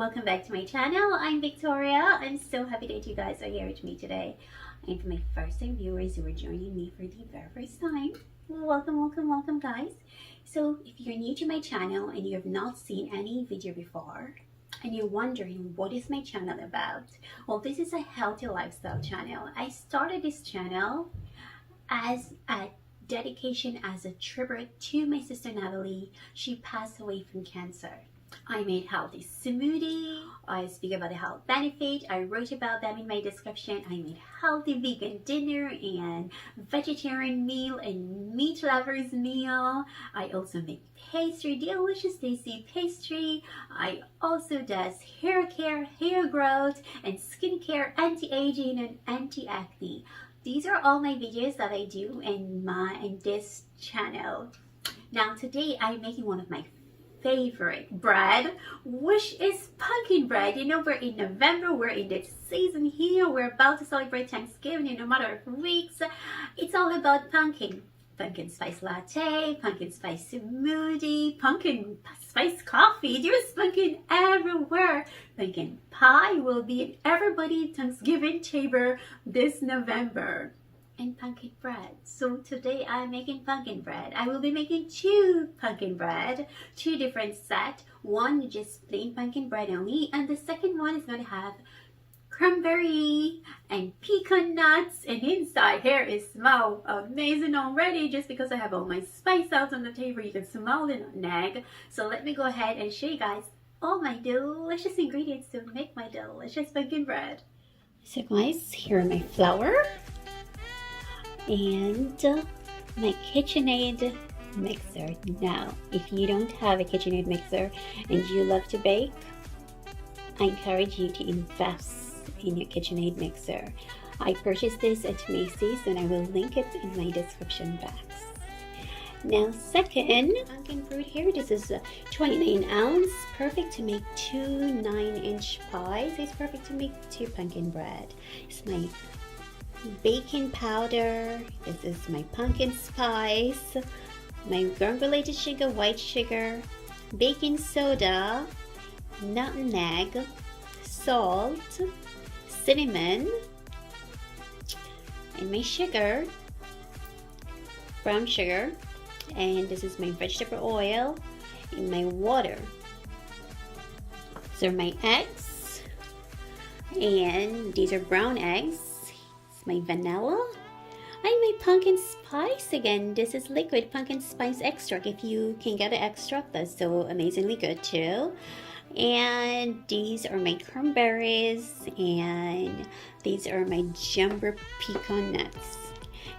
welcome back to my channel. I'm Victoria. I'm so happy that you guys are here with me today. And for my first time viewers who are joining me for the very first time, welcome guys. So if you're new to my channel and you have not seen any video before and you're wondering what is my channel about, well, this is a healthy lifestyle channel. I started this channel as a dedication, as a tribute to my sister Natalie. She passed away from cancer. I made healthy smoothie, I speak about the health benefit, I wrote about them in my description. I made healthy vegan dinner and vegetarian meal and meat lovers meal. I also make pastry, delicious tasty pastry. I also does hair care, hair growth, and skincare, anti-aging and anti-acne. These are all my videos that I do in this channel. Now today I'm making one of my favorite bread, which is pumpkin bread. You know, we're in November, we're in the season here, we're about to celebrate Thanksgiving in a matter of weeks. It's all about pumpkin spice latte, pumpkin spice smoothie, pumpkin spice coffee. There's pumpkin everywhere. Pumpkin pie will be in everybody's Thanksgiving table this November. And pumpkin bread. So today I'm making pumpkin bread. I will be making two pumpkin bread, two different sets. One just plain pumpkin bread only, and the second one is going to have cranberry and pecan nuts, and inside here is smell amazing already. Just because I have all my spice out on the table, you can smell the nutmeg. So let me go ahead and show you guys all my delicious ingredients to make my delicious pumpkin bread. So guys, here are my flour and my KitchenAid mixer. Now, if you don't have a KitchenAid mixer and you love to bake, I encourage you to invest in your KitchenAid mixer. I purchased this at Macy's and I will link it in my description box. Now, second, pumpkin fruit here. This is a 29 ounce, perfect to make two 9-inch pies. It's perfect to make two pumpkin bread. It's my baking powder, this is my pumpkin spice, my granulated sugar, white sugar, baking soda, nutmeg, salt, cinnamon, and my sugar, brown sugar, and this is my vegetable oil and my water. So my eggs, and these are brown eggs, my vanilla, and my pumpkin spice. Again, this is liquid pumpkin spice extract. If you can get an extract, that's so amazingly good too. And these are my cranberries, and these are my jumbo pecan nuts.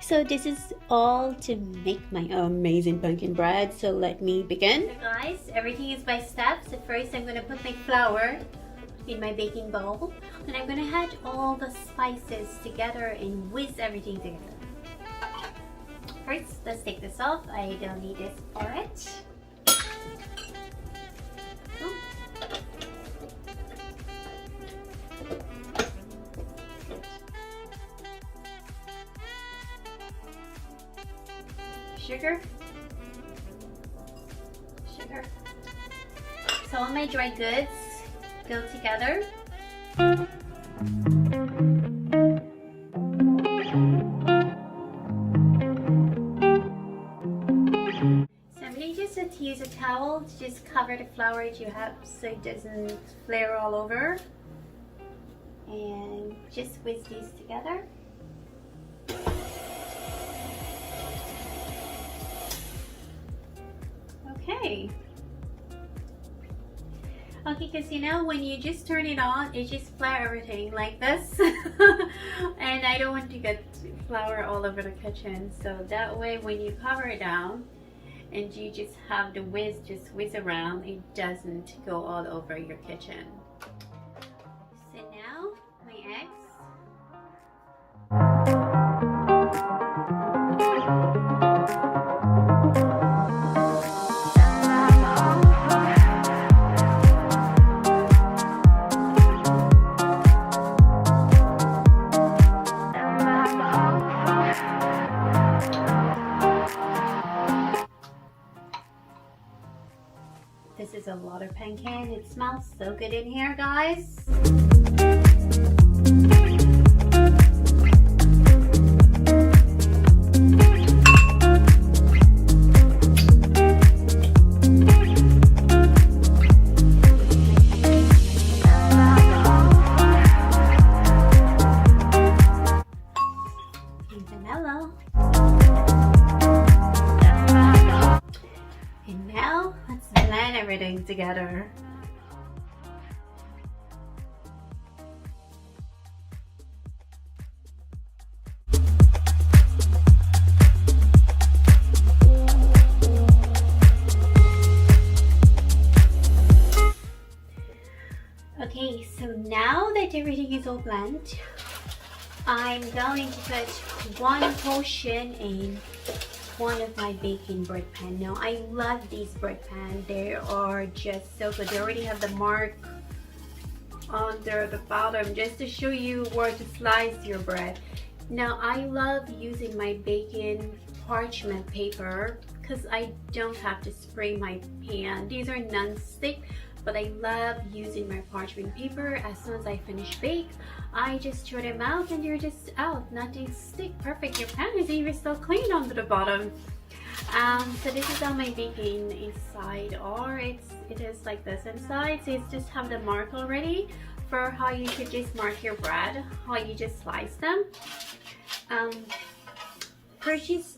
So this is all to make my amazing pumpkin bread. So let me begin. So guys, everything is by steps. So first I'm going to put my flour in my baking bowl, and I'm gonna add all the spices together and whisk everything together. First, let's take this off. I don't need this for it. Sugar. So all my dry goods go together. So I'm going to just use a towel to just cover the flour that you have so it doesn't flare all over, and just whisk these together. Okay. Okay, because you know, when you just turn it on, it just flare everything like this. And I don't want to get flour all over the kitchen. So that way, when you cover it down and you just have the whisk just whisk around, it doesn't go all over your kitchen. So now, my eggs. This is a a lot of pumpkin. It smells so good in here, guys. Vanilla. And now let's blend everything together. Okay, so now that everything is all blended, I'm going to put one portion in one of my baking bread pan. Now I love these bread pans. They are just so good. They already have the mark under the bottom just to show you where to slice your bread. Now I love using my baking parchment paper because I don't have to spray my pan. These are non-stick, but I love using my parchment paper. As soon as I finish bake, I just throw them out and they're just out. Nothing stick. Perfect. Your pan is even still clean on the bottom. So this is how my baking inside, or it is like this inside. So it's just have the mark already for how you should just mark your bread, how you just slice them. I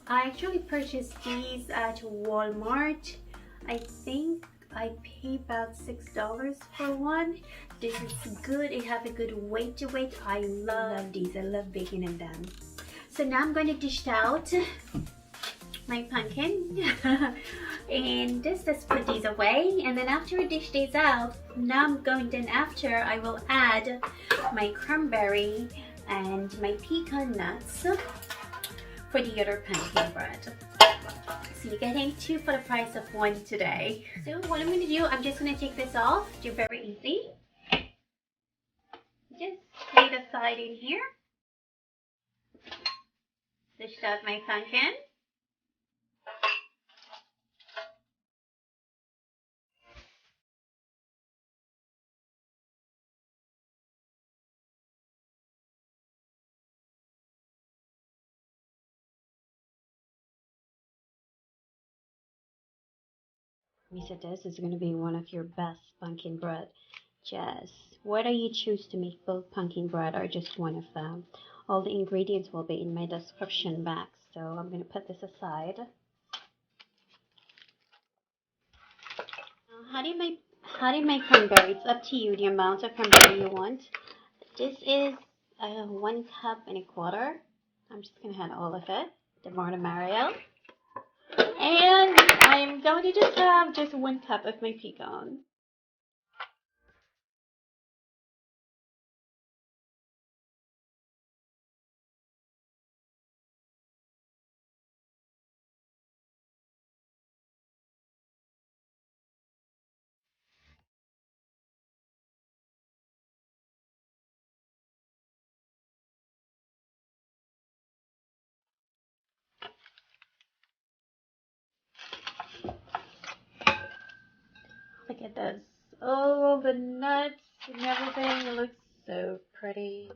actually purchased these at Walmart. I think I pay about $6 for one. This is good. It has a good weight to it. I love these. I love baking in them. So now I'm going to dish out my pumpkin and just put these away. And then after I dish these out, after I will add my cranberry and my pecan nuts for the other pumpkin bread. So you're getting two for the price of one today. So what I'm going to do, I'm just going to take this off. Do very easy. Just lay it aside in here. Dish out my pumpkin. We said this is going to be one of your best pumpkin bread. Just whether you choose to make both pumpkin bread or just one of them, all the ingredients will be in my description box. So I'm going to put this aside. How do you make cranberry? It's up to you the amount of cranberry you want. This is 1 cup and a quarter. I'm just going to add all of it. The more the merrier. And I'm going to just have just 1 cup of my pecan. Look at this. Oh, the nuts and everything looks so pretty.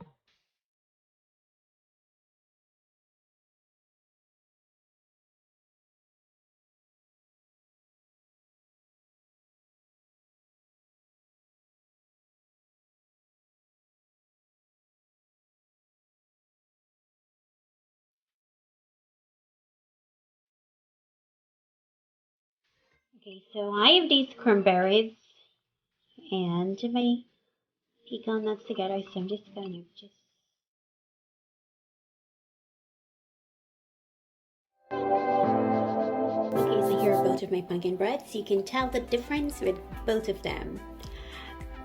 Okay, so I have these cranberries and my pecan nuts together, so I'm just going to Okay, so here are both of my pumpkin breads. You can tell the difference with both of them.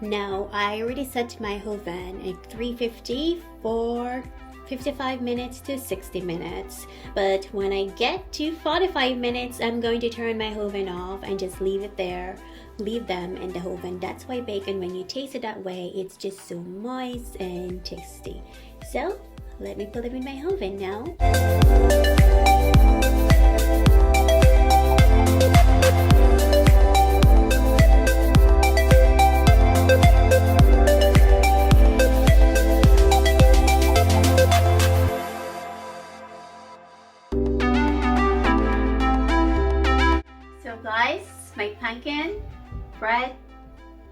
Now, I already set my oven at 350 for 55 minutes to 60 minutes. But when I get to 45 minutes, I'm going to turn my oven off and just leave it there. Leave them in the oven. That's why bacon, when you taste it that way, it's just so moist and tasty. So, let me put them in my oven now.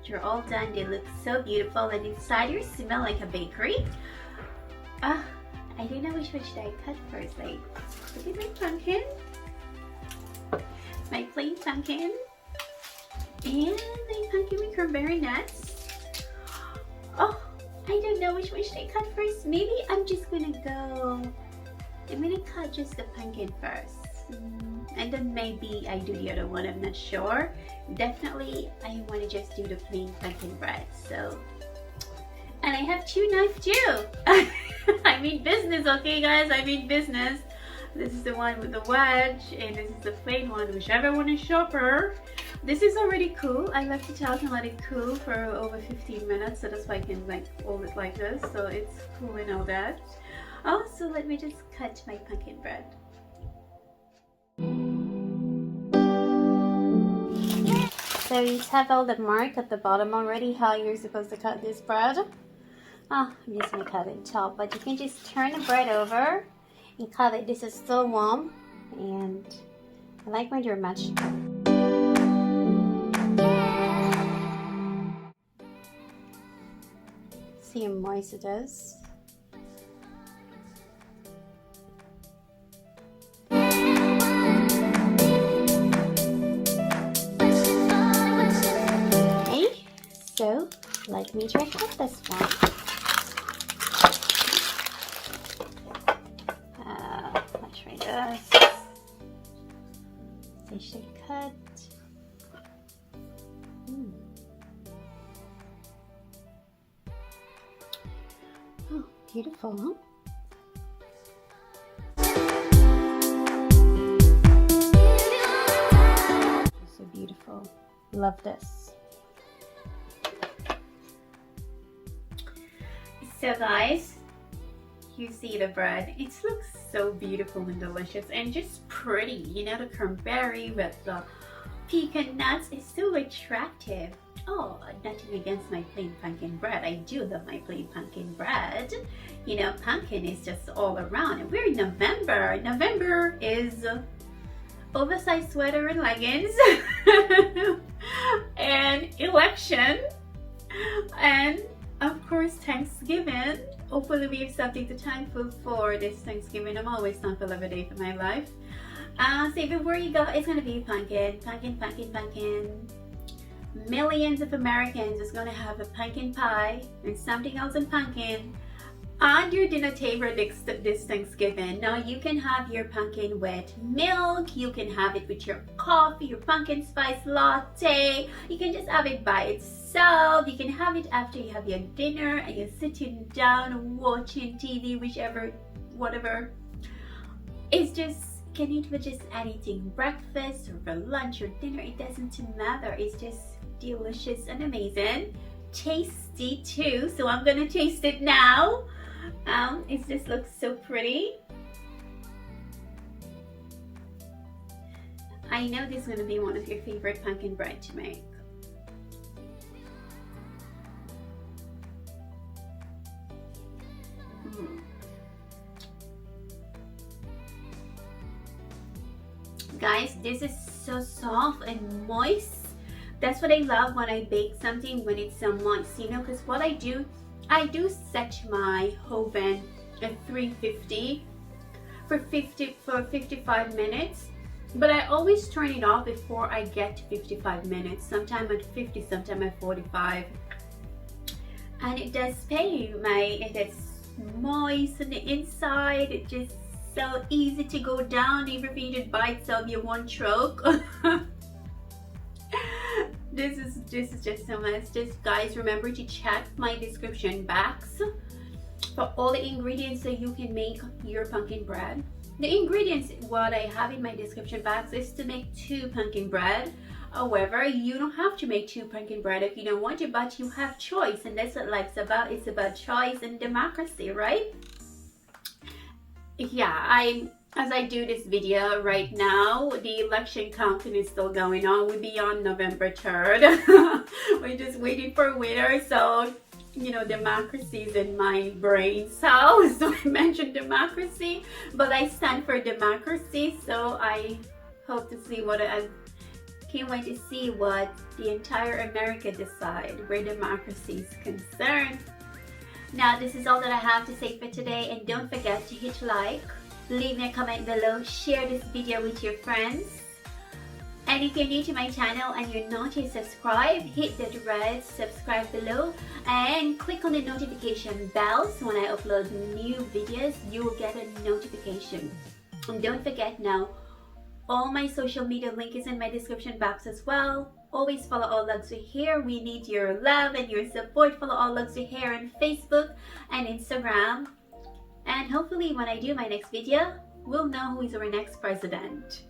They're all done. They look so beautiful, and inside they smell like a bakery. I don't know which one should I cut first. Like, look at my pumpkin. My plain pumpkin. And my pumpkin with cranberry nuts. Oh, I don't know which one should I cut first. Maybe I'm gonna cut just the pumpkin first. And then maybe I do the other one, I'm not sure. Definitely I want to just do the plain pumpkin bread. So, and I have 2 knives too. I mean business, okay guys, I mean business. This is the one with the wedge, and this is the plain one, whichever one is sharper. This is already cool. I left it out and let it cool for over 15 minutes, so that's why I can like hold it like this, so it's cool and all that. Oh, so let me just cut my pumpkin bread. So you have all the mark at the bottom already, how you're supposed to cut this bread. Oh, I'm just gonna cut it top, but you can just turn the bread over and cut it. This is still warm, and I like when they're matched. See how moist it is. So, let me try cut this one. Let's try this. They should cut. Oh, beautiful, huh? So beautiful. Love this. So guys, you see the bread. It looks so beautiful and delicious and just pretty. You know, the cranberry with the pecan nuts is so attractive. Oh, nothing against my plain pumpkin bread. I do love my plain pumpkin bread. You know, pumpkin is just all around. And we're in November. November is oversized sweater and leggings and election and of course Thanksgiving. Hopefully we have something to thankful for this Thanksgiving. I'm always thankful every day for my life. So everywhere you go, it's gonna be pumpkin, pumpkin, pumpkin, pumpkin. Millions of Americans is gonna have a pumpkin pie and something else in pumpkin on your dinner table this Thanksgiving. Now you can have your pumpkin with milk, you can have it with your coffee, your pumpkin spice latte, you can just have it by itself, you can have it after you have your dinner and you're sitting down watching TV, whatever. It's just, can eat with just anything, breakfast or for lunch or dinner, it doesn't matter. It's just delicious and amazing, tasty too. So I'm gonna taste it now. It just looks so pretty. I know this is gonna be one of your favorite pumpkin bread to make. Guys, this is so soft and moist. That's what I love when I bake something, when it's so moist, you know, because what I do set my oven at 350 for 55 minutes, but I always turn it off before I get to 55 minutes, sometime at 50, sometime at 45, and it does pay. It is moist on the inside. It's just so easy to go down, even if you just by itself you won't choke. This is just so much. Just guys, remember to check my description box for all the ingredients so you can make your pumpkin bread. The ingredients what I have in my description box is to make 2 pumpkin bread. However, you don't have to make 2 pumpkin bread if you don't want to, but you have choice, and that's what life's about. It's about choice and democracy, right? Yeah, as I do this video right now, the election counting is still going on. We'll be on November 3rd. We're just waiting for a winner. So, you know, democracy is in my brain. So I mentioned democracy, but I stand for democracy. So I hope to see what can't wait to see what the entire America decide where democracy is concerned. Now, this is all that I have to say for today, and don't forget to hit like, leave me a comment below, share this video with your friends. And if you're new to my channel and you're not yet subscribed, hit the red subscribe below and click on the notification bell so when I upload new videos, you will get a notification. And don't forget now, all my social media link is in my description box as well. Always follow All Luxury Hair. We need your love and your support. Follow All Luxury Hair on Facebook and Instagram. And hopefully when I do my next video, we'll know who is our next president.